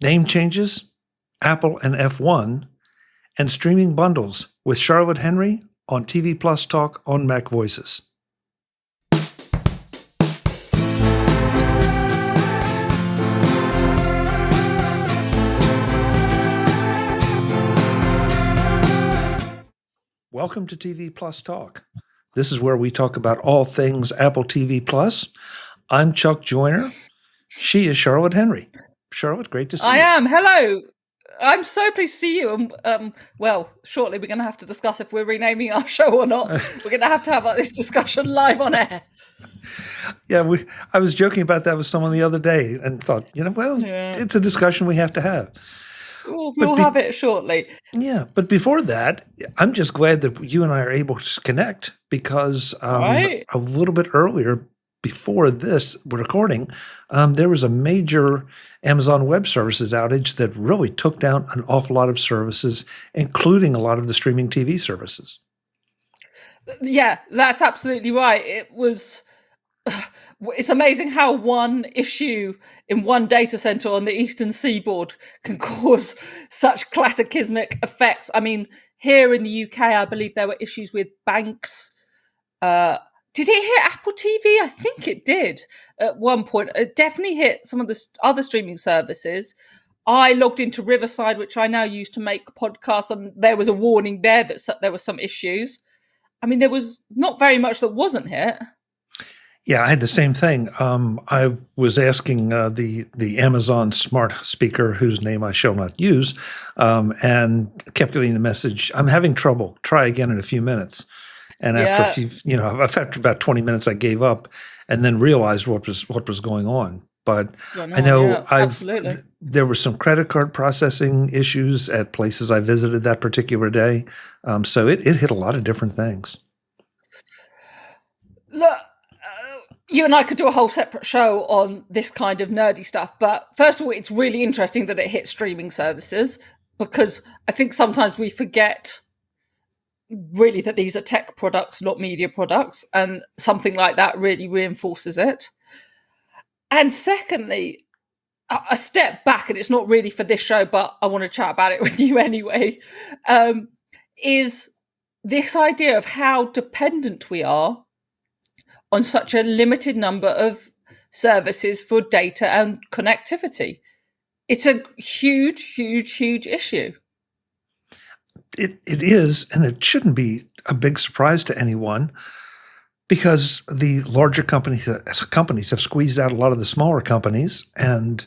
name changes, Apple and F1, and streaming bundles with Charlotte Henry on TV+Talk on MacVoices. Welcome to TV+Talk. This is where we talk about all things Apple TV+. I'm Chuck Joyner. She is Charlotte Henry. Charlotte, great to see you. I am. Hello. I'm so pleased to see you. Well, shortly we're going to have to discuss if we're renaming our show or not. We're going to have this discussion live on air. Yeah, I was joking about that with someone the other day and thought, it's a discussion we have to have. We'll have it shortly. Yeah, but before that, I'm just glad that you and I are able to connect because a little bit earlier, before this recording, there was a major Amazon Web Services outage that really took down an awful lot of services, including a lot of the streaming TV services. Yeah, that's absolutely right. It's amazing how one issue in one data center on the Eastern Seaboard can cause such cataclysmic effects. I mean, here in the UK, I believe there were issues with banks. Did it hit Apple TV? I think it did at one point. It definitely hit some of the other streaming services. I logged into Riverside, which I now use to make podcasts, and there was a warning there that there were some issues. I mean, there was not very much that wasn't hit. Yeah, I had the same thing. I was asking the Amazon smart speaker, whose name I shall not use, and kept getting the message, "I'm having trouble. Try again in a few minutes." And after about 20 minutes, I gave up, and then realized what was going on. But I know there were some credit card processing issues at places I visited that particular day, so it hit a lot of different things. Look, you and I could do a whole separate show on this kind of nerdy stuff. But first of all, it's really interesting that it hit streaming services, because I think sometimes we forget really that these are tech products, not media products, and something like that really reinforces it. And secondly, a step back, and it's not really for this show, but I want to chat about it with you anyway, is this idea of how dependent we are on such a limited number of services for data and connectivity. It's a huge, huge, huge issue. It is, and it shouldn't be a big surprise to anyone, because the larger companies have squeezed out a lot of the smaller companies, and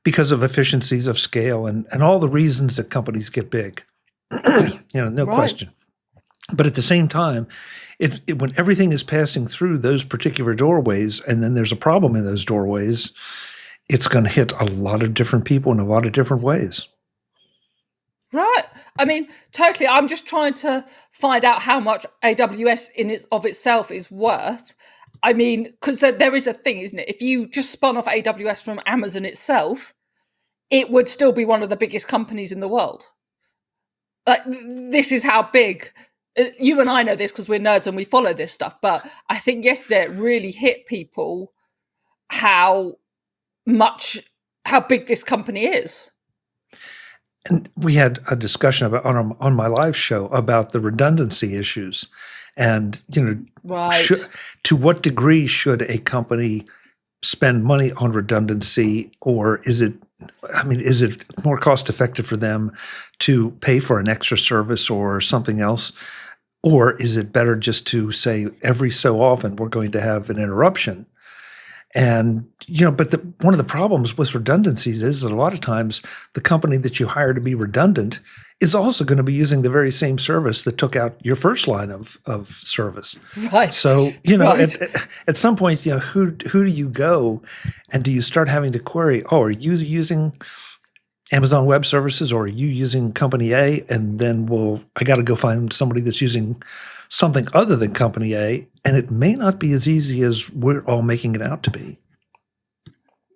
because of efficiencies of scale and all the reasons that companies get big, question. But at the same time, when everything is passing through those particular doorways, and then there's a problem in those doorways, it's going to hit a lot of different people in a lot of different ways. Right. I mean, totally. I'm just trying to find out how much AWS of itself is worth. I mean, because there is a thing, isn't it? If you just spun off AWS from Amazon itself, it would still be one of the biggest companies in the world. Like, this is how big. You and I know this because we're nerds and we follow this stuff. But I think yesterday it really hit people how big this company is. And we had a discussion about on my live show about the redundancy issues, and to what degree should a company spend money on redundancy, or is it more cost effective for them to pay for an extra service or something else, or is it better just to say every so often we're going to have an interruption? And, but one of the problems with redundancies is that a lot of times the company that you hire to be redundant is also going to be using the very same service that took out your first line of service. Right. So, at some point, who do you go, and do you start having to query, are you using Amazon Web Services, or are you using company A? And then, I got to go find somebody that's using something other than company A, and it may not be as easy as we're all making it out to be.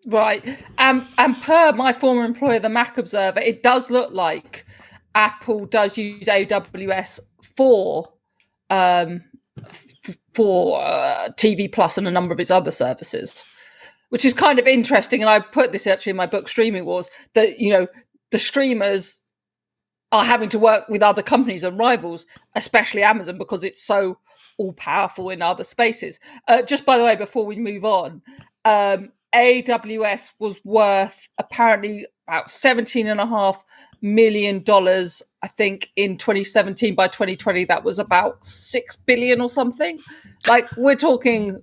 Right. And per my former employer, the Mac Observer, it does look like Apple does use AWS for TV Plus and a number of its other services. which is kind of interesting. And I put this actually in my book, Streaming Wars, that, the streamers are having to work with other companies and rivals, especially Amazon, because it's so all powerful in other spaces. Just by the way, before we move on, AWS was worth apparently about $17.5 million, I think, in 2017. By 2020, that was about $6 billion or something. Like, we're talking,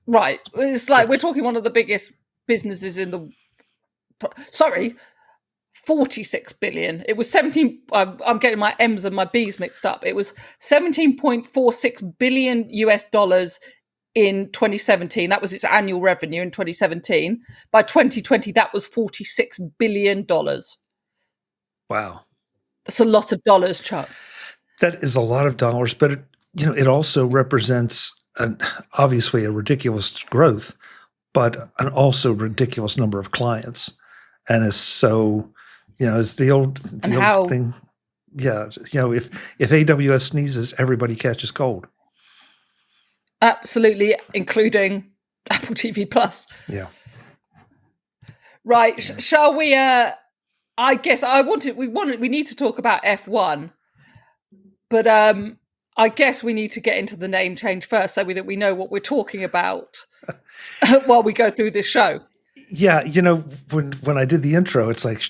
right? It's like we're talking one of the biggest businesses in the. Sorry, 46 billion. It was 17. I'm getting my M's and my B's mixed up. It was 17.46 billion US dollars in 2017. That was its annual revenue in 2017. By 2020, that was $46 billion. Wow. That's a lot of dollars, Chuck. That is a lot of dollars, but it also represents obviously a ridiculous growth, but an also ridiculous number of clients. And it's so, it's the old thing. Yeah. If AWS sneezes, everybody catches cold. Absolutely, including Apple TV Plus. Yeah. Right. Yeah. Shall we? I guess we need to talk about F1, but I guess we need to get into the name change first, so that we know what we're talking about while we go through this show. Yeah, when I did the intro, it's like,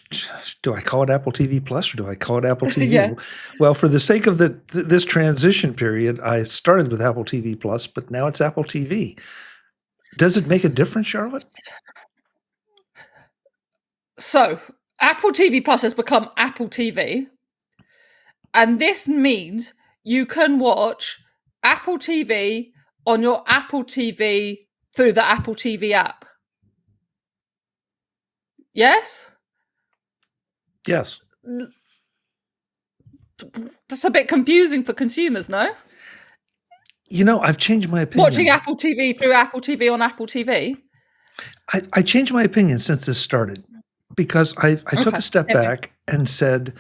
do I call it Apple TV Plus or do I call it Apple TV? Yeah. Well, for the sake of this transition period, I started with Apple TV Plus, but now it's Apple TV. Does it make a difference, Charlotte? So, Apple TV Plus has become Apple TV, and this means you can watch Apple TV on your Apple TV through the Apple TV app. Yes? Yes. That's a bit confusing for consumers, no? I've changed my opinion. Watching Apple TV through Apple TV on Apple TV? I changed my opinion since this started, because I took a step back and said,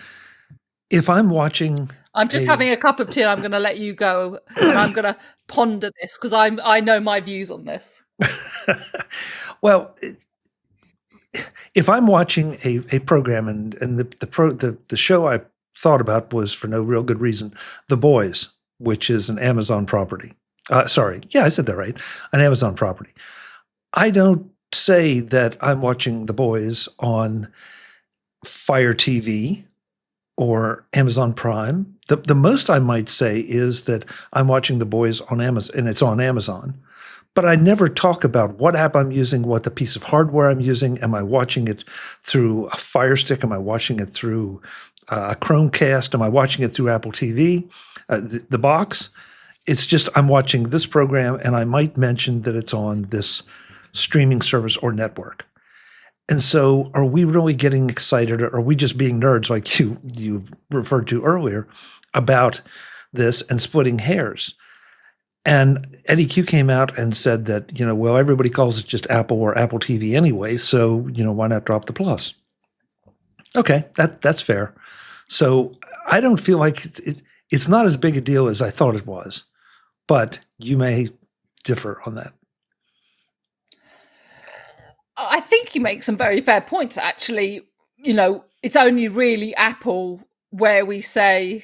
if I'm watching... I'm just having a cup of tea. I'm going to let you go, and I'm going to ponder this, because I know my views on this. Well... if I'm watching a program and the show I thought about was, for no real good reason, The Boys, which is an Amazon property. Sorry. Yeah, I said that right. An Amazon property. I don't say that I'm watching The Boys on Fire TV or Amazon Prime. The most I might say is that I'm watching The Boys on Amazon, and it's on Amazon. But I never talk about what app I'm using, what the piece of hardware I'm using. Am I watching it through a Fire Stick? Am I watching it through a Chromecast? Am I watching it through Apple TV? The box? It's just I'm watching this program, and I might mention that it's on this streaming service or network. And so are we really getting excited, or are we just being nerds like you referred to earlier about this and splitting hairs? And Eddie Q came out and said that, well, everybody calls it just Apple or Apple TV anyway, so, why not drop the plus? Okay, that's fair. So I don't feel like it's not as big a deal as I thought it was, but you may differ on that. I think you make some very fair points, actually. It's only really Apple where we say...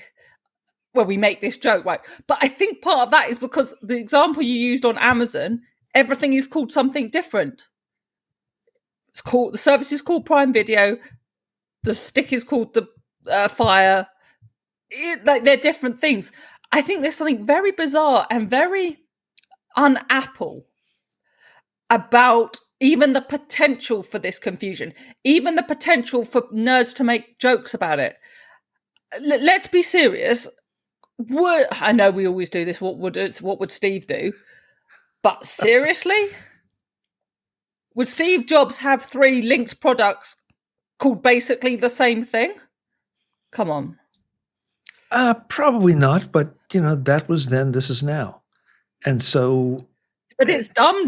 well, we make this joke, right? But I think part of that is because the example you used on Amazon, everything is called something different. The service is called Prime Video. The stick is called the Fire. They're different things. I think there's something very bizarre and very un-Apple about even the potential for this confusion, even the potential for nerds to make jokes about it. Let's be serious. I know we always do this. What would Steve do? But seriously, would Steve Jobs have 3 linked products called basically the same thing? Come on. Probably not. But that was then. This is now, and so. But it's dumb.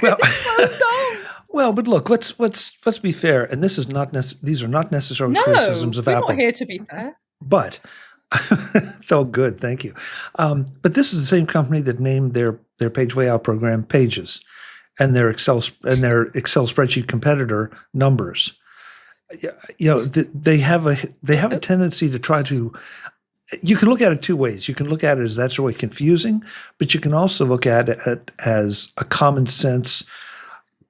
Well, it's so dumb. Well, but look, let's be fair. And this is not these are not necessarily criticisms of Apple. We're not here to be fair. But. Oh, good. Thank you. But this is the same company that named their page layout program Pages. and their Excel spreadsheet competitor numbers. They have a tendency to try to. You can look at it two ways. You can look at it as that's really confusing, but you can also look at it as a common sense,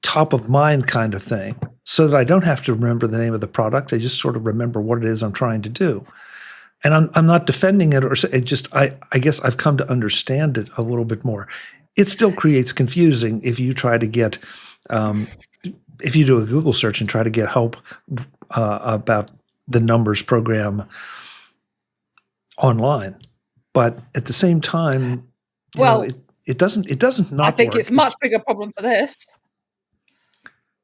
top of mind kind of thing, so that I don't have to remember the name of the product. I just sort of remember what it is I'm trying to do. And I'm not defending it, or it just I guess I've come to understand it a little bit more. It still creates confusing if you try to get if you do a Google search and try to get help about the numbers program online. But at the same time, it doesn't not. I think work. It's a much bigger problem for this.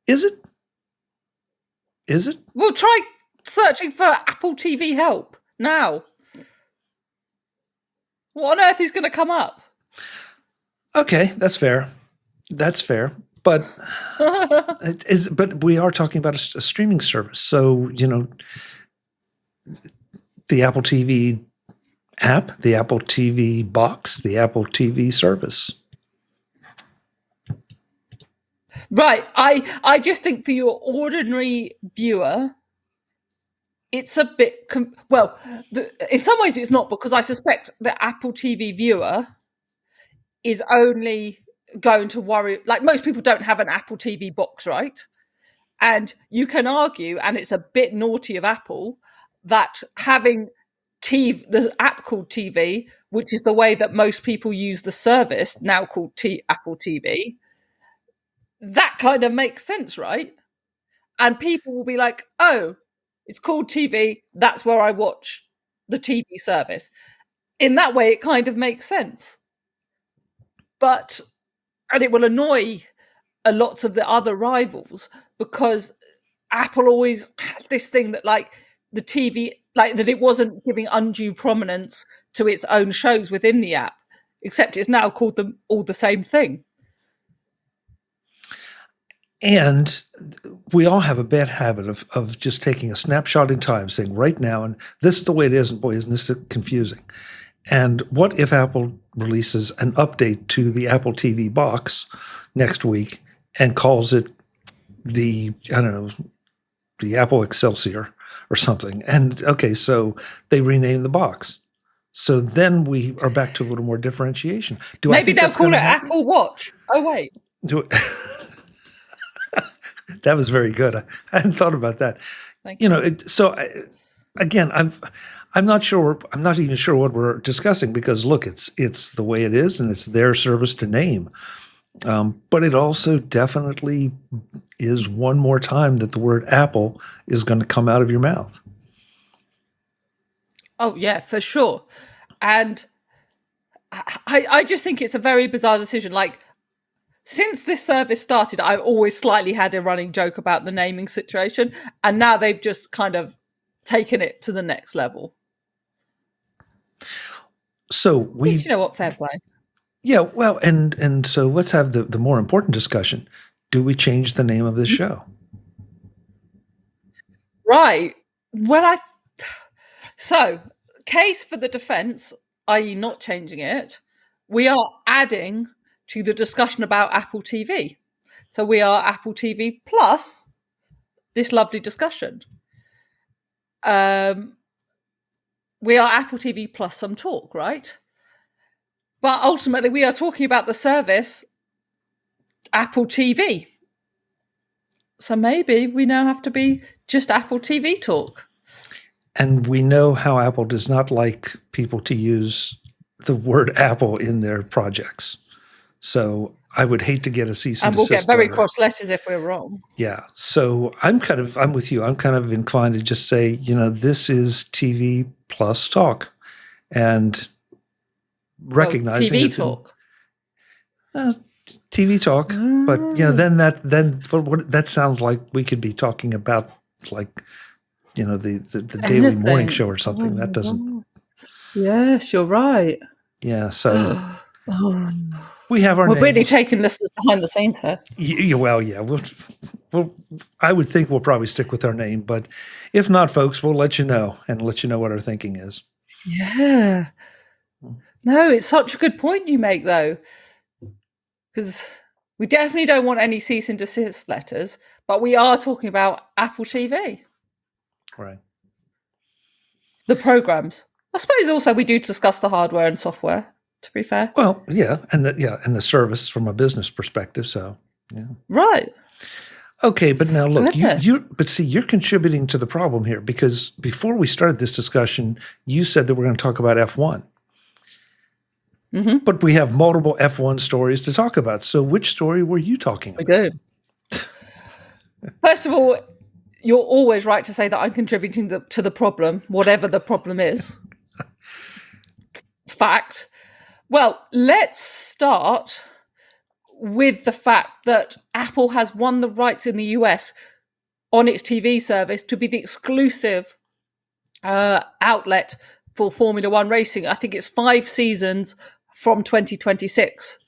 Is it? Is it? Well, try searching for Apple TV help now. What on earth is going to come up? Okay, that's fair. That's fair. But but we are talking about a streaming service. So, the Apple TV app, the Apple TV box, the Apple TV service. Right. I just think for your ordinary viewer, it's a bit in some ways it's not, because I suspect the Apple TV viewer is only going to worry, like most people don't have an Apple TV box, right? And you can argue, and it's a bit naughty of Apple, that having the app called TV, which is the way that most people use the service now called Apple TV, that kind of makes sense, right? And people will be like, oh, it's called TV, that's where I watch the TV service. In that way, it kind of makes sense. And it will annoy a lot of the other rivals, because Apple always has this thing that, like, the TV, like that it wasn't giving undue prominence to its own shows within the app, except it's now called them all the same thing. And we all have a bad habit of just taking a snapshot in time, saying right now, and this is the way it is, and boy, isn't this confusing. And what if Apple releases an update to the Apple TV box next week and calls it the Apple Excelsior or something? And okay, so they rename the box. So then we are back to a little more differentiation. Maybe they'll call it Apple Watch. Oh, wait. That was very good. I hadn't thought about that. Thank you. Again, I'm not sure. I'm not even sure what we're discussing, because look, it's the way it is, and it's their service to name. But it also definitely is one more time that the word Apple is going to come out of your mouth. Oh yeah, for sure. And I just think it's a very bizarre decision. Like, since this service started, I've always slightly had a running joke about the naming situation, and now they've just kind of taken it to the next level. So you know what, fair play. Yeah, well, and so let's have the more important discussion. Do we change the name of this show? Right. Well, so case for the defense, i.e. not changing it, we are adding to the discussion about Apple TV. So we are Apple TV plus this lovely discussion. We are Apple TV plus some talk, right? But ultimately, we are talking about the service Apple TV. So maybe we now have to be just Apple TV talk. And we know how Apple does not like people to use the word Apple in their projects. So I would hate to get a cease and desist. And we'll get very cross letters if we're wrong. Yeah. So I'm with you. I'm kind of inclined to just say, this is TV+Talk, and recognizing TV talk. TV talk. But then that sounds like we could be talking about, like, the daily morning show or something. That doesn't. Yes, you're right. Yeah. So we have our. We're really taking listeners behind the scenes here. Well, yeah. We'll, I would think we'll probably stick with our name, but if not, folks, we'll let you know what our thinking is. Yeah. No, it's such a good point you make, though, because We definitely don't want any cease and desist letters, but we are talking about Apple TV. Right. The programs. I suppose also we do discuss the hardware and software, to be fair. Well, yeah, and the service from a business perspective. So, yeah. Right. Okay, but now look, you're contributing to the problem here, because before we started this discussion, you said that we're going to talk about F1. Mm-hmm. But we have multiple F1 stories to talk about. So which story were you talking about? We do. First of all, you're always right to say that I'm contributing to the problem, whatever the problem is. Fact. Well, let's start with the fact that Apple has won the rights in the US on its TV service to be the exclusive outlet for Formula One racing. I think it's 5 seasons from 2026.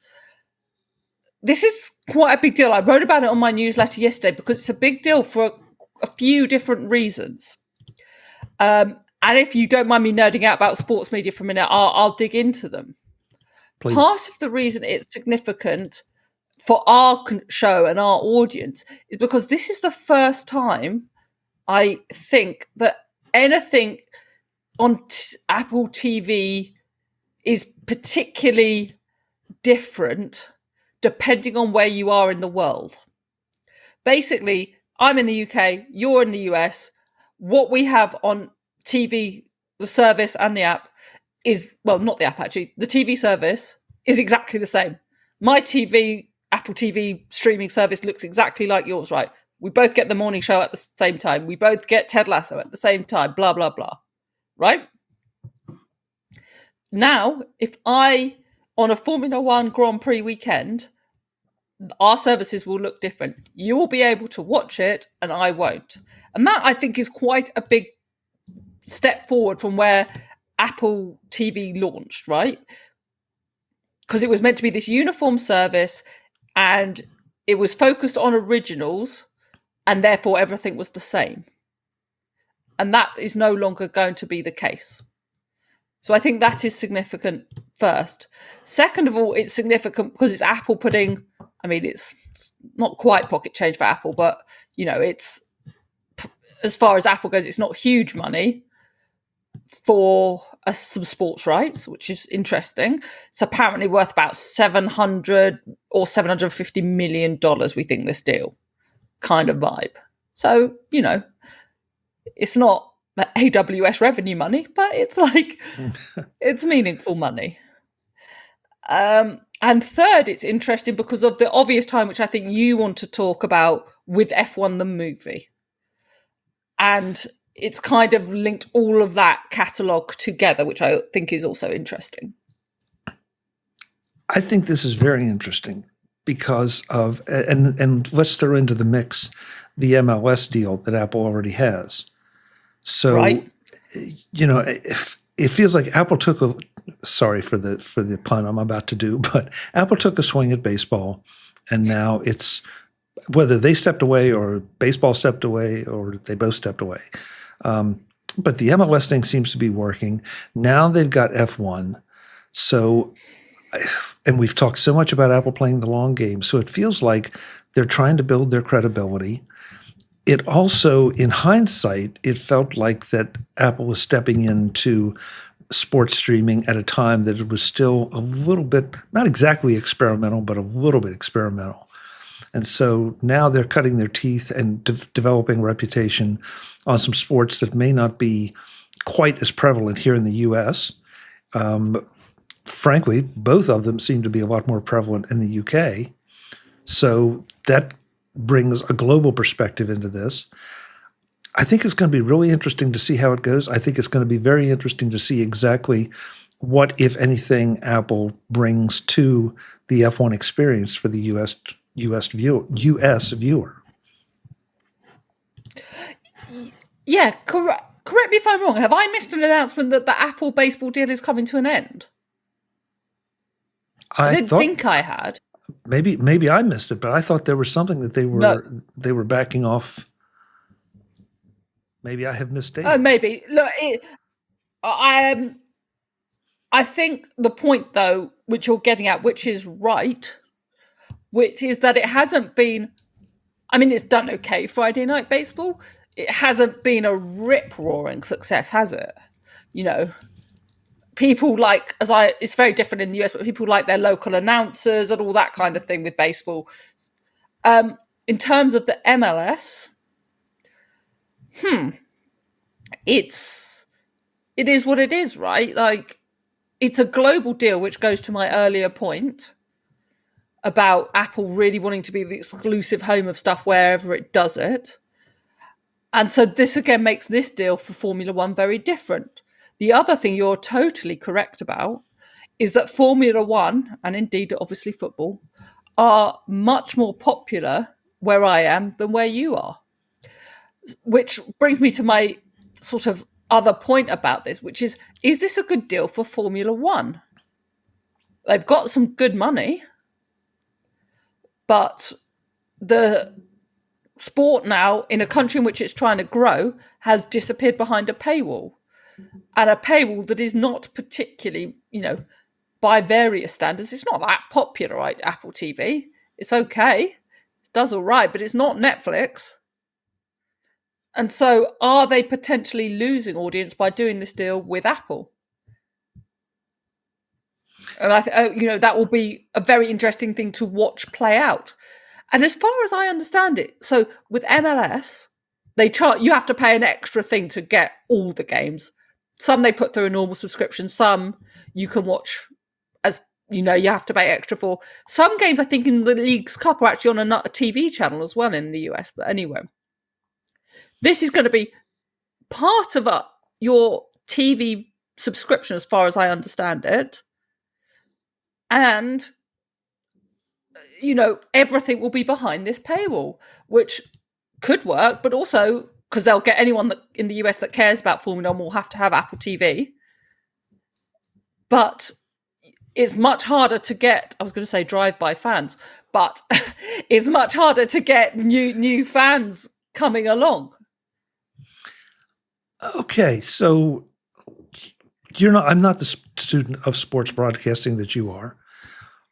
This is quite a big deal. I wrote about it on my newsletter yesterday because it's a big deal for a few different reasons. And if you don't mind me nerding out about sports media for a minute, I'll dig into them. Please. Part of the reason it's significant for our show and our audience is because this is the first time I think that anything on Apple TV is particularly different depending on where you are in the world. Basically, I'm in the UK, you're in the US. What we have on TV, the service and the app is, well, not the app actually, the TV service is exactly the same. My TV, Apple TV streaming service looks exactly like yours, right? We both get the morning show at the same time. We both get Ted Lasso at the same time, blah, blah, blah, right? Now, if on a Formula One Grand Prix weekend, our services will look different. You will be able to watch it and I won't. And that, I think, is quite a big step forward from where Apple TV launched, right? Because it was meant to be this uniform service and it was focused on originals and therefore everything was the same. And that is no longer going to be the case. So I think that is significant first. Second of all, it's significant because it's Apple putting, I mean, it's not quite pocket change for Apple, but, it's, as far as Apple goes, it's not huge money for some sports rights, which is interesting. It's apparently worth about $700 or $750 million, we think, this deal kind of vibe. So, it's not AWS revenue money, but it's like, it's meaningful money. And third, it's interesting because of the obvious time, which I think you want to talk about with F1 the movie. And it's kind of linked all of that catalogue together, which I think is also interesting. I think this is very interesting because of, and let's throw into the mix the MLS deal that Apple already has. So, right. It feels like Apple took sorry for the pun I'm about to do, but Apple took a swing at baseball, and now it's, whether they stepped away or baseball stepped away or they both stepped away. But the MLS thing seems to be working. Now they've got F1. So, and we've talked so much about Apple playing the long game. So it feels like they're trying to build their credibility. It also, in hindsight, it felt like that Apple was stepping into sports streaming at a time that it was still a little bit, not exactly experimental, but a little bit experimental. And so now they're cutting their teeth and developing reputation on some sports that may not be quite as prevalent here in the U.S. Frankly, both of them seem to be a lot more prevalent in the U.K. So that brings a global perspective into this. I think it's going to be really interesting to see how it goes. I think it's going to be very interesting to see exactly what, if anything, Apple brings to the F1 experience for the US viewer. Yeah, correct me if I'm wrong. Have I missed an announcement that the Apple baseball deal is coming to an end? I didn't think I had. Maybe I missed it, but I thought there was something that they were backing off. Maybe I have misstated. Oh, maybe. Look, I think the point, though, which you're getting at, which is right, which is that it hasn't been, I mean, it's done okay, Friday Night Baseball. It hasn't been a rip-roaring success, has it? You know, people like, it's very different in the US, but people like their local announcers and all that kind of thing with baseball. In terms of the MLS, it is what it is, right? Like, it's a global deal, which goes to my earlier point about Apple really wanting to be the exclusive home of stuff wherever it does it. And so this again makes this deal for Formula One very different. The other thing you're totally correct about is that Formula One, and indeed obviously football, are much more popular where I am than where you are. Which brings me to my sort of other point about this, which is this a good deal for Formula One? They've got some good money, but the sport now, in a country in which it's trying to grow, has disappeared behind a paywall. And a paywall that is not particularly, by various standards, it's not that popular, right? Apple TV. It's okay. It does all right, but it's not Netflix. And so are they potentially losing audience by doing this deal with Apple? And I think, that will be a very interesting thing to watch play out. And as far as I understand it, so with MLS, you have to pay an extra thing to get all the games. Some they put through a normal subscription. Some you can watch as, you have to pay extra for. Some games, I think, in the League's Cup are actually on a TV channel as well in the US. But anyway, this is going to be part of your TV subscription as far as I understand it. And, everything will be behind this paywall, which could work, but also because they'll get anyone that in the US that cares about Formula One will have to have Apple TV. But it's much harder to get, I was going to say drive-by fans, but it's much harder to get new fans coming along. Okay, so I'm not the student of sports broadcasting that you are.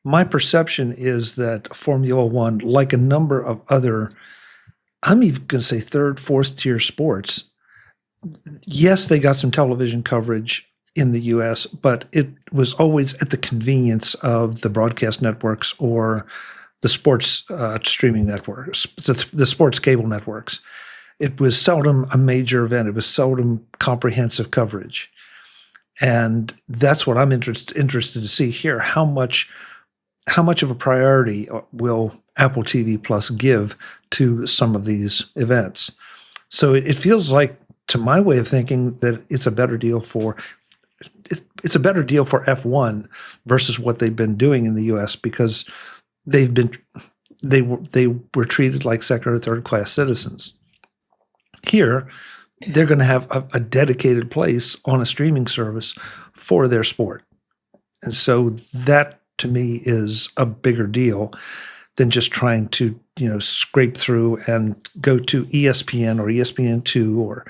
My perception is that Formula One, like a number of other, I'm even going to say third, fourth tier sports, yes, they got some television coverage in the US, but it was always at the convenience of the broadcast networks or the sports streaming networks, the sports cable networks. It was seldom a major event. It was seldom comprehensive coverage. And that's what I'm interested to see here. How much of a priority will Apple TV Plus give to some of these events? So it feels like, to my way of thinking, that it's a better deal for F1 versus what they've been doing in the US, because they were treated like second or third class citizens. Here, they're going to have a dedicated place on a streaming service for their sport. And so that, to me, is a bigger deal than just trying to, scrape through and go to ESPN or ESPN2 or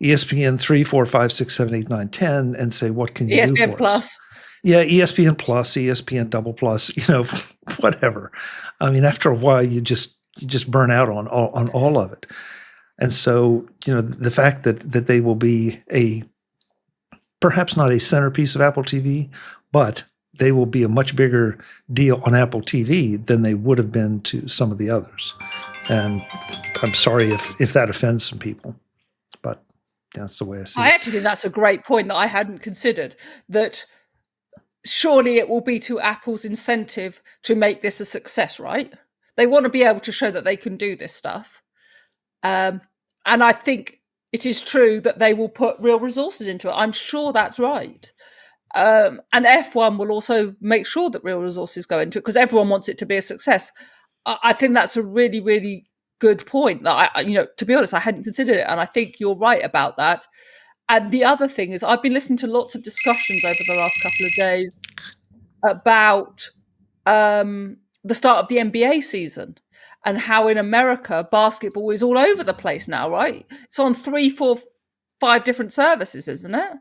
ESPN 3, 4, 5, 6, 7, 8, 9, 10 and say, what can you do for ESPN Plus. us? Yeah, ESPN Plus, ESPN Double Plus, whatever. I mean, after a while, you just burn out on all of it. And so, the fact that they will be perhaps not a centerpiece of Apple TV, but they will be a much bigger deal on Apple TV than they would have been to some of the others. And I'm sorry if that offends some people, but that's the way I see it. I actually think that's a great point that I hadn't considered, that surely it will be to Apple's incentive to make this a success, right? They want to be able to show that they can do this stuff. And I think it is true that they will put real resources into it. I'm sure that's right. And F1 will also make sure that real resources go into it because everyone wants it to be a success. I think that's a really, really good point that to be honest, I hadn't considered it. And I think you're right about that. And the other thing is I've been listening to lots of discussions over the last couple of days about the start of the NBA season and how in America, basketball is all over the place now, right? It's on 3, 4, 5 different services, isn't it?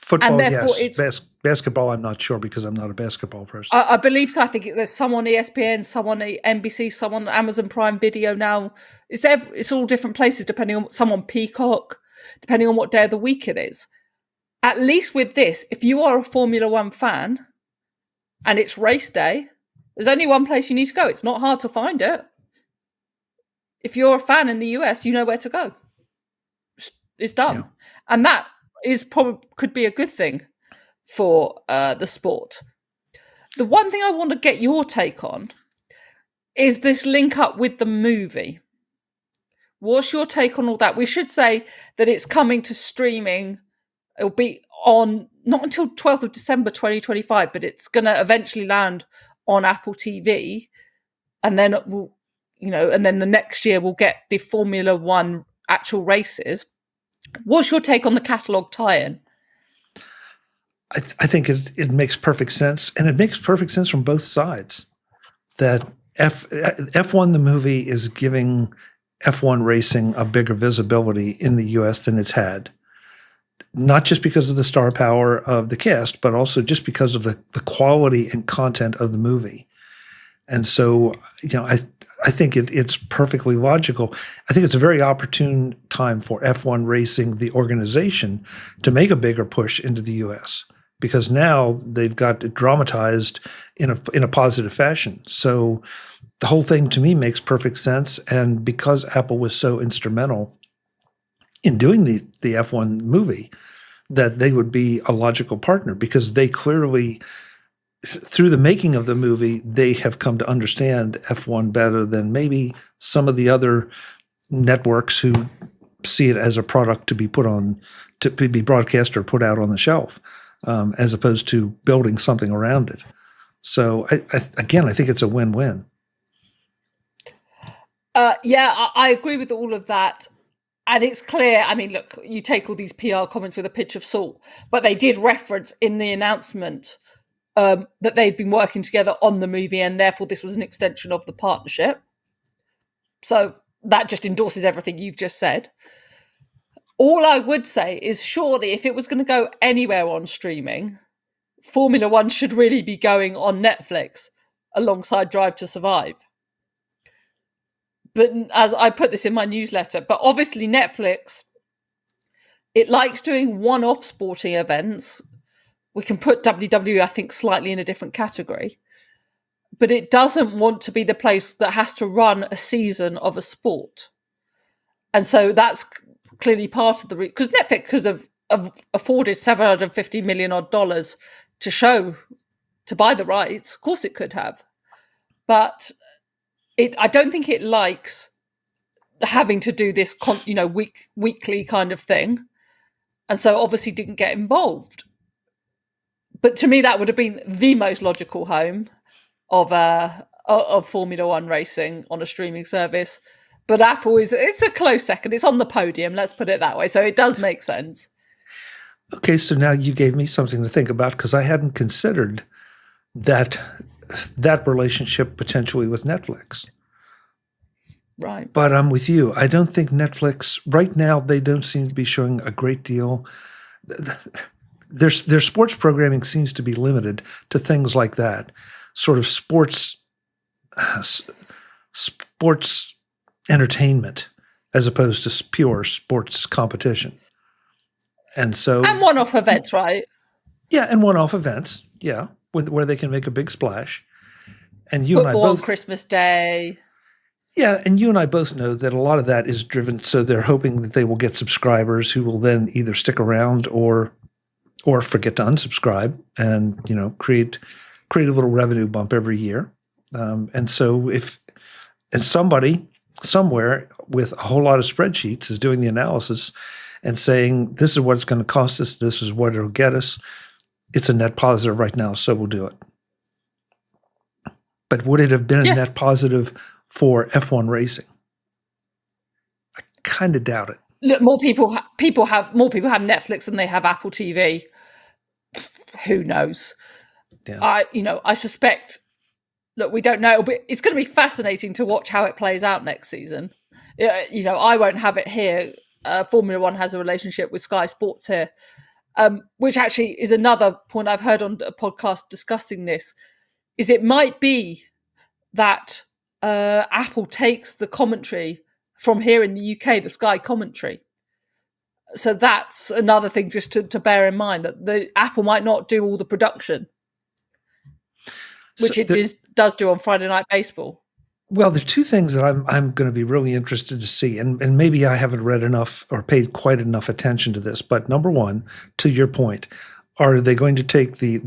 Football, and therefore yes. Basketball, I'm not sure because I'm not a basketball person. I believe so. I think there's some on ESPN, some on NBC, some on Amazon Prime Video now. It's all different places depending on some on Peacock, depending on what day of the week it is. At least with this, if you are a Formula One fan and it's race day, there's only one place you need to go. It's not hard to find it. If you're a fan in the US, you know where to go. It's done. Yeah. And that is could be a good thing for the sport. The one thing I want to get your take on is this link up with the movie. What's your take on all that? We should say that it's coming to streaming. It'll be on not until 12th of December 2025, but it's going to eventually land on Apple TV. And then we'll, and then the next year we'll get the Formula One actual races. What's your take on the catalogue tie-in? I think it makes perfect sense, and it makes perfect sense from both sides. That F1 the movie is giving F1 racing a bigger visibility in the U.S. than it's had, not just because of the star power of the cast, but also just because of the quality and content of the movie. And so, I think it's perfectly logical. I think it's a very opportune time for F1 Racing, the organization, to make a bigger push into the U.S. because now they've got it dramatized in a positive fashion. So the whole thing to me makes perfect sense. And because Apple was so instrumental in doing the F1 movie, that they would be a logical partner because they clearly, through the making of the movie, they have come to understand F1 better than maybe some of the other networks who see it as a product to be put on, to be broadcast or put out on the shelf, as opposed to building something around it. So I think it's a win-win. I agree with all of that. And it's clear, I mean, look, you take all these PR comments with a pinch of salt, but they did reference in the announcement that they'd been working together on the movie and therefore this was an extension of the partnership. So that just endorses everything you've just said. All I would say is surely if it was going to go anywhere on streaming, Formula One should really be going on Netflix alongside Drive to Survive. But as I put this in my newsletter, but obviously Netflix, it likes doing one-off sporting events. We can put WWE, I think, slightly in a different category. But it doesn't want to be the place that has to run a season of a sport. And so that's clearly part of the because Netflix could have afforded $750 million odd to buy the rights. Of course it could have. But I don't think it likes having to do this, weekly kind of thing. And so obviously didn't get involved. But to me, that would have been the most logical home of Formula One racing on a streaming service. But Apple it's a close second. It's on the podium, let's put it that way. So it does make sense. Okay, so now you gave me something to think about because I hadn't considered that relationship potentially with Netflix. Right. But I'm with you. I don't think Netflix, right now, they don't seem to be showing a great deal. Their sports programming seems to be limited to things like that, sort of sports entertainment as opposed to pure sports competition. And one-off events, right? Yeah, and one-off events, yeah, where they can make a big splash. And you Football and I both on Christmas Day. Yeah, and you and I both know that a lot of that is driven, so they're hoping that they will get subscribers who will then either stick around or forget to unsubscribe and, create a little revenue bump every year. And so if somebody somewhere with a whole lot of spreadsheets is doing the analysis and saying, this is what it's going to cost us, this is what it'll get us, it's a net positive right now, so we'll do it. But would it have been a net positive for F1 racing? I kind of doubt it. Look, more people have Netflix than they have Apple TV. Who knows? Yeah. I suspect. Look, we don't know, but it's going to be fascinating to watch how it plays out next season. I won't have it here. Formula One has a relationship with Sky Sports here, which actually is another point I've heard on a podcast discussing this, is it might be that Apple takes the commentary from here in the UK, the Sky commentary. So that's another thing just to bear in mind, that the Apple might not do all the production, which does do on Friday Night Baseball. Well, there are two things that I'm going to be really interested to see, and maybe I haven't read enough or paid quite enough attention to this. But number one, to your point, are they going to take the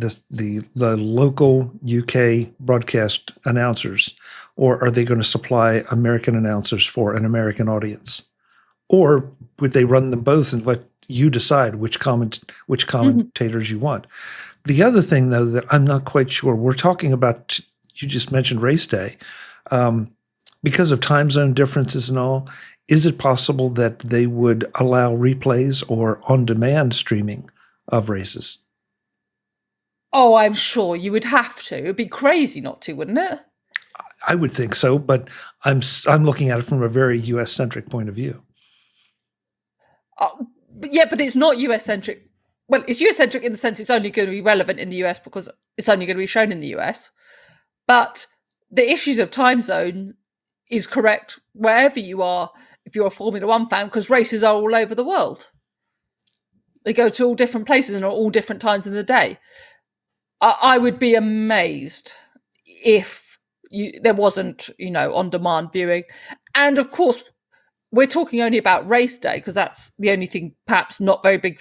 local UK broadcast announcers, or are they going to supply American announcers for an American audience, or would they run them both and let you decide which commentators you want? The other thing, though, that I'm not quite sure, we're talking about, you just mentioned race day. Because of time zone differences and all, is it possible that they would allow replays or on-demand streaming of races? Oh, I'm sure you would have to. It'd be crazy not to, wouldn't it? I would think so, but I'm looking at it from a very US-centric point of view. But it's not US-centric. Well, it's US-centric in the sense it's only going to be relevant in the US because it's only going to be shown in the US. But the issues of time zone is correct wherever you are if you're a Formula One fan, because races are all over the world. They go to all different places and at all different times in the day. I would be amazed if there wasn't, on-demand viewing. And of course, we're talking only about race day because that's the only thing perhaps not very big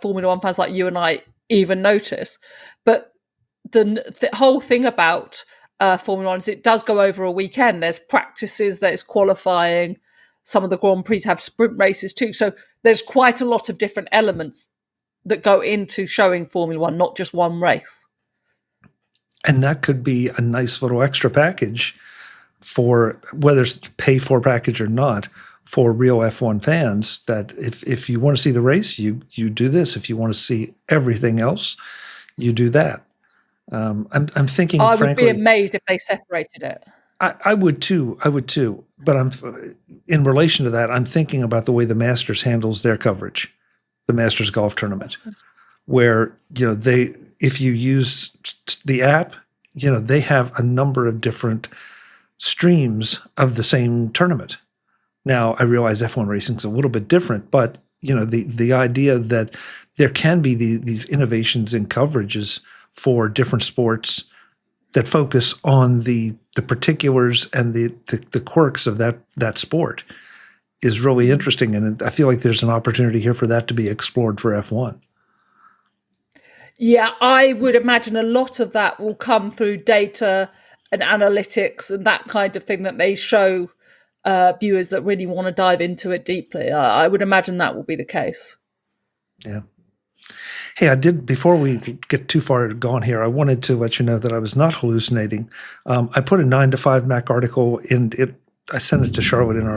Formula One fans like you and I even notice. But the whole thing about Formula One is it does go over a weekend. There's practices, there's qualifying. Some of the Grand Prix have sprint races too. So there's quite a lot of different elements that go into showing Formula One, not just one race. And that could be a nice little extra package for, whether it's pay for package or not, for real F1 fans, that if you want to see the race, you do this. If you want to see everything else, you do that. I'm thinking, I would frankly, be amazed if they separated it. I would too. But in relation to that, I'm thinking about the way the Masters handles their coverage, the Masters golf tournament, where, if you use the app, they have a number of different streams of the same tournament. Now, I realize F1 racing is a little bit different, but the idea that there can be these innovations in coverages for different sports that focus on the particulars and the quirks of that sport is really interesting, and I feel like there's an opportunity here for that to be explored for F1. Yeah, I would imagine a lot of that will come through data and analytics and that kind of thing that they show viewers that really want to dive into it deeply. I would imagine that will be the case. Yeah. Hey, before we get too far gone here, I wanted to let you know that I was not hallucinating. I put a 9 to 5 Mac article in it. I sent it to Charlotte in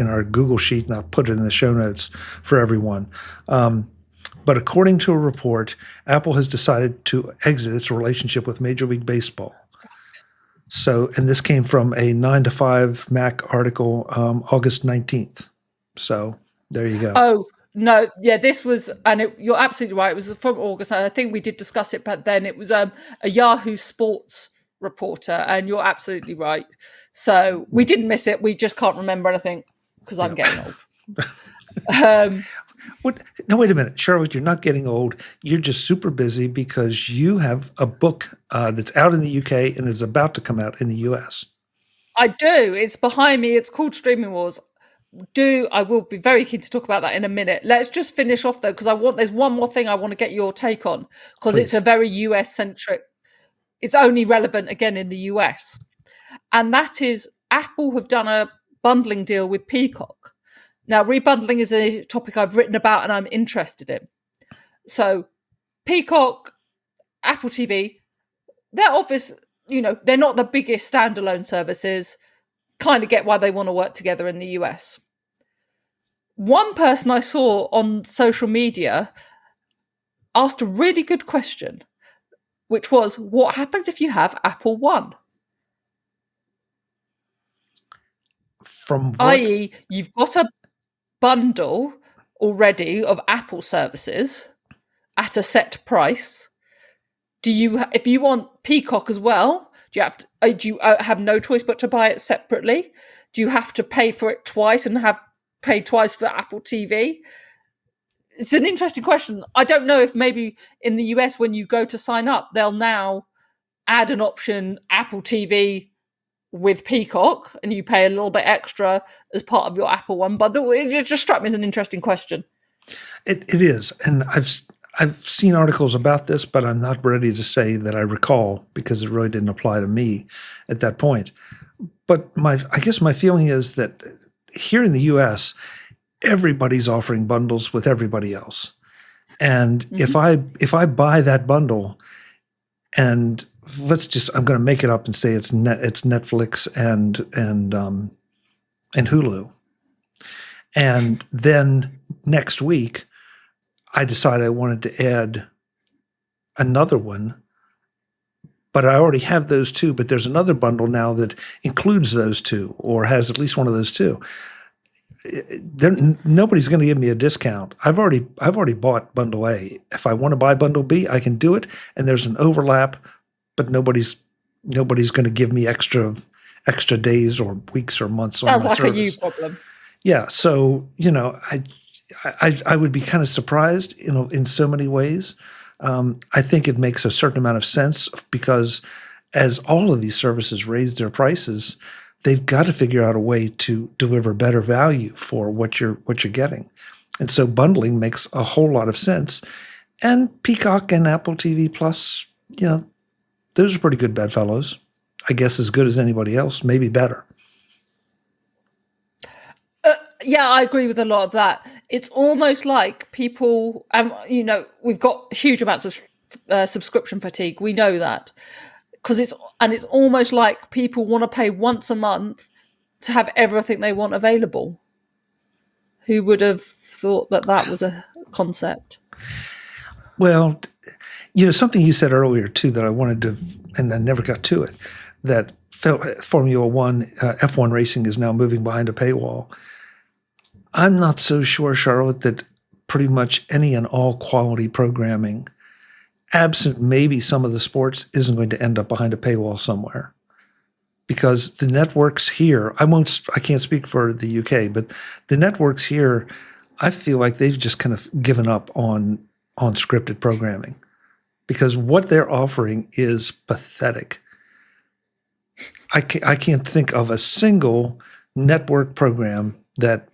our Google Sheet, and I'll put it in the show notes for everyone. But according to a report, Apple has decided to exit its relationship with Major League Baseball. So, and this came from a 9 to 5 Mac article, August 19th. So there you go. Oh, no, yeah, this was, and you're absolutely right. It was from August. I think we did discuss it back then. It was a Yahoo Sports reporter, and you're absolutely right. So we didn't miss it. We just can't remember anything because I'm getting old. What? No, wait a minute, Charlotte. You're not getting old. You're just super busy because you have a book that's out in the UK and is about to come out in the US. I do. It's behind me. It's called Streaming Wars. I will be very keen to talk about that in a minute. Let's just finish off though, because there's one more thing I want to get your take on, because it's a very US centric. It's only relevant again in the US, and that is Apple have done a bundling deal with Peacock. Now, rebundling is a topic I've written about and I'm interested in. So, Peacock, Apple TV, they're obvious. They're not the biggest standalone services. Kind of get why they want to work together in the US. One person I saw on social media asked a really good question, which was, what happens if you have Apple One? I.e., you've got a bundle already of Apple services, at a set price, if you want Peacock as well, do you have no choice but to buy it separately? Do you have to pay for it twice and have paid twice for Apple TV? It's an interesting question. I don't know if maybe in the US, when you go to sign up, they'll now add an option Apple TV with Peacock, and you pay a little bit extra as part of your Apple One bundle. It just struck me as an interesting question. It is, and I've seen articles about this, but I'm not ready to say that I recall because it really didn't apply to me at that point. But I guess my feeling is that here in the US, everybody's offering bundles with everybody else. And if I buy that bundle, and I'm going to make it up and say it's Netflix and Hulu. And then next week, I decided I wanted to add another one, but I already have those two, but there's another bundle now that includes those two or has at least one of those two. Nobody's going to give me a discount. I've already bought bundle A. If I want to buy bundle B, I can do it, and there's an overlap, but nobody's going to give me extra days or weeks or months on my service. Sounds like a you problem. Yeah, so I would be kind of surprised, in so many ways. I think it makes a certain amount of sense because as all of these services raise their prices, they've got to figure out a way to deliver better value for what you're getting. And so bundling makes a whole lot of sense. And Peacock and Apple TV Plus, those are pretty good bedfellows. I guess as good as anybody else, maybe better. Yeah, I agree with a lot of that. It's almost like people, we've got huge amounts of subscription fatigue. We know that. It's almost like people want to pay once a month to have everything they want available. Who would have thought that was a concept? Well, something you said earlier too that I wanted to, and I never got to it, that Formula One, F1 racing is now moving behind a paywall. I'm not so sure, Charlotte, that pretty much any and all quality programming, absent maybe some of the sports, isn't going to end up behind a paywall somewhere. Because the networks here, I can't speak for the UK, but the networks here, I feel like they've just kind of given up on scripted programming. Because what they're offering is pathetic. I can't think of a single network program that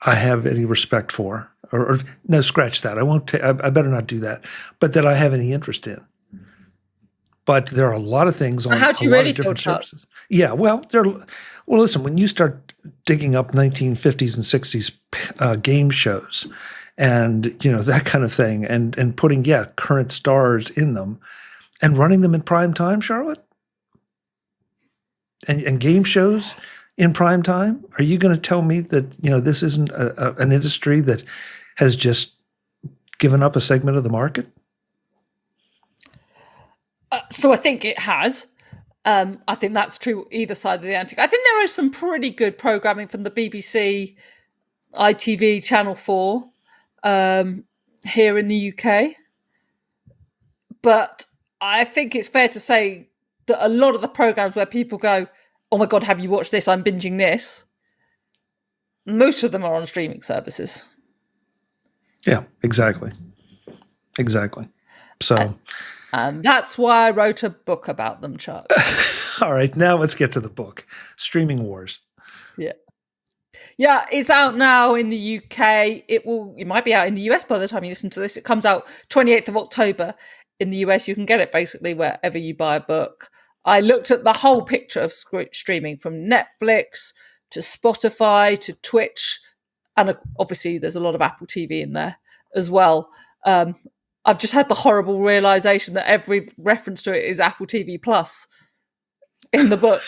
I have any respect for, or no, scratch that. I better not do that, but that I have any interest in. But there are a lot of things on how do you really different services. Yeah, well, listen, when you start digging up 1950s and 60s game shows and, that kind of thing and putting, current stars in them and running them in prime time, Charlotte, and game shows in prime time, are you going to tell me that, this isn't an industry that has just given up a segment of the market? So I think it has. I think that's true either side of the Atlantic. I think there is some pretty good programming from the BBC, ITV, Channel 4 here in the UK. But I think it's fair to say that a lot of the programs where people go, oh my God, have you watched this? I'm binging this. Most of them are on streaming services. Yeah, exactly. So, and that's why I wrote a book about them, Chuck. All right, now let's get to the book, Streaming Wars. Yeah, it's out now in the UK. It might be out in the US by the time you listen to this. It comes out 28th of October in the US. You can get it basically wherever you buy a book. I looked at the whole picture of streaming, from Netflix to Spotify to Twitch, and obviously there's a lot of Apple TV in there as well. I've just had the horrible realization that every reference to it is Apple TV Plus in the book.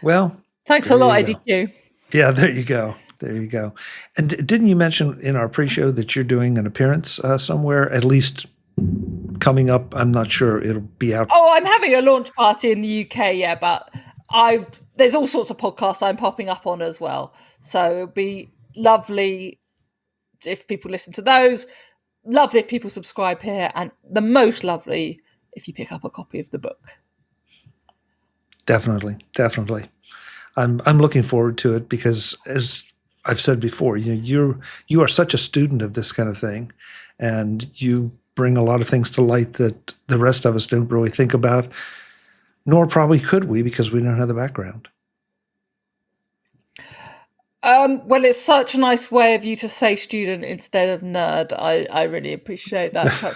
Well, thanks a lot, Eddie Q. Yeah, there you go. And didn't you mention in our pre-show that you're doing an appearance somewhere, at least coming up? I'm not sure it'll be out. Oh, I'm having a launch party in the UK, but there's all sorts of podcasts I'm popping up on as well. So it'll be lovely if people listen to those. Lovely if people subscribe here, and the most lovely if you pick up a copy of the book. Definitely. I'm looking forward to it because, as I've said before, you are such a student of this kind of thing, and you bring a lot of things to light that the rest of us don't really think about, nor probably could we because we don't have the background. Well, it's such a nice way of you to say student instead of nerd. I really appreciate that, Chuck.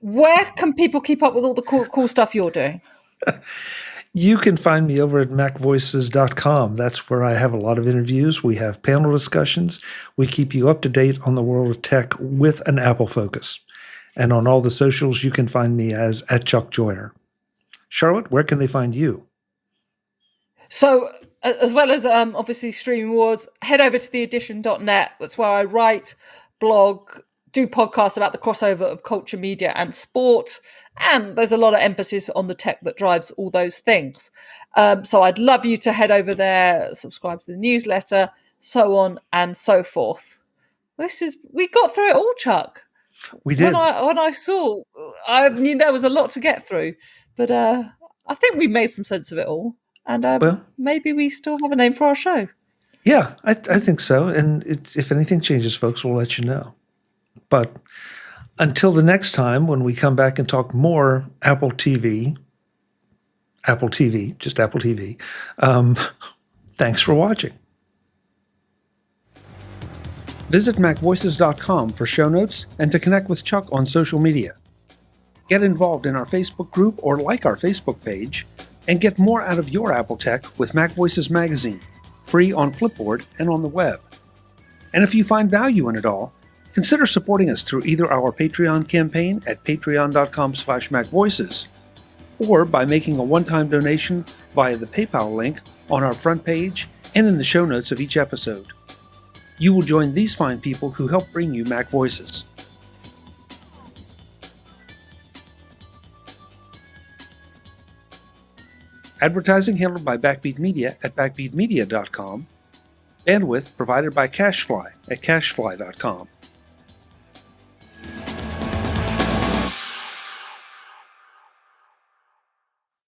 Where can people keep up with all the cool stuff you're doing? You can find me over at MacVoices.com. That's where I have a lot of interviews. We have panel discussions. We keep you up to date on the world of tech with an Apple focus. And on all the socials, you can find me as @ChuckJoyner. Charlotte, where can they find you? So, as well as obviously Streaming Wars, head over to theedition.net. That's where I write, blog, do podcasts about the crossover of culture, media, and sport. And there's a lot of emphasis on the tech that drives all those things. So I'd love you to head over there, subscribe to the newsletter, so on and so forth. We got through it all, Chuck. We did. When I saw, I knew there was a lot to get through, but I think we made some sense of it all. And maybe we still have a name for our show. Yeah, I think so. And if anything changes, folks, we'll let you know. But until the next time when we come back and talk more Apple TV, just Apple TV, thanks for watching. Visit MacVoices.com for show notes and to connect with Chuck on social media. Get involved in our Facebook group or like our Facebook page, and get more out of your Apple tech with MacVoices Magazine, free on Flipboard and on the web. And if you find value in it all, consider supporting us through either our Patreon campaign at patreon.com/MacVoices, or by making a one-time donation via the PayPal link on our front page and in the show notes of each episode. You will join these fine people who help bring you Mac Voices. Advertising handled by Backbeat Media at backbeatmedia.com. Bandwidth provided by CashFly at cashfly.com.